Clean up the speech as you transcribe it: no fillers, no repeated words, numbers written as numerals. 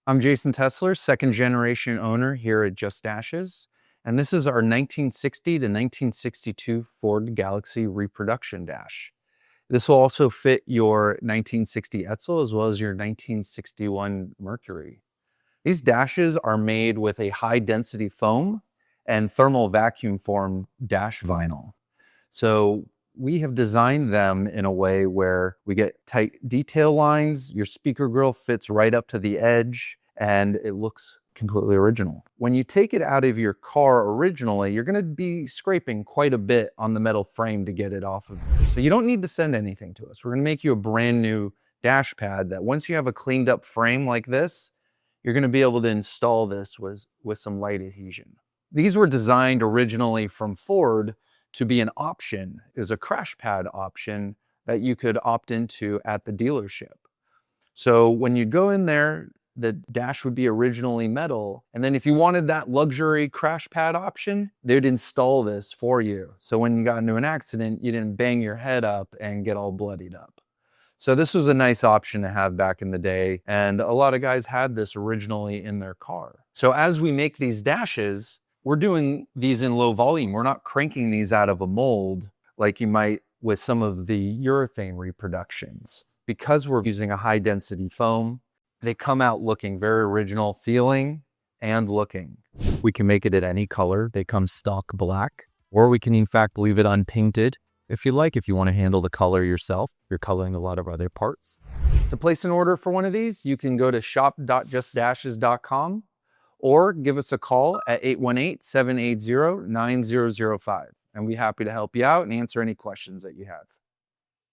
I'm Jason Tesler, second generation owner here at Just Dashes, and this is our 1960 to 1962 Ford Galaxie Reproduction dash. This will also fit your 1960 Edsel as well as your 1961 Mercury. These dashes are made with a high density foam and thermal vacuum form dash vinyl. So we have designed them in a way where we get tight detail lines, your speaker grill fits right up to the edge, and it looks completely original. When you take it out of your car originally, you're gonna be scraping quite a bit on the metal frame to get it off of there. So you don't need to send anything to us. We're gonna make you a brand new dash pad that once you have a cleaned up frame like this, you're gonna be able to install this with some light adhesion. These were designed originally from Ford to be an option, is a crash pad option that you could opt into at the dealership. So when you go in there, the dash would be originally metal. And then if you wanted that luxury crash pad option, they'd install this for you. So when you got into an accident, you didn't bang your head up and get all bloodied up. So this was a nice option to have back in the day. And a lot of guys had this originally in their car. So as we make these dashes, we're doing these in low volume. We're not cranking these out of a mold like you might with some of the urethane reproductions. Because we're using a high density foam, they come out looking very original feeling and looking. We can make it at any color. They come stock black, or we can in fact leave it unpainted. If you like, if you want to handle the color yourself, you're coloring a lot of other parts. To place an order for one of these, you can go to shop.justdashes.com or give us a call at 818-780-9005. And we'll be happy to help you out and answer any questions that you have.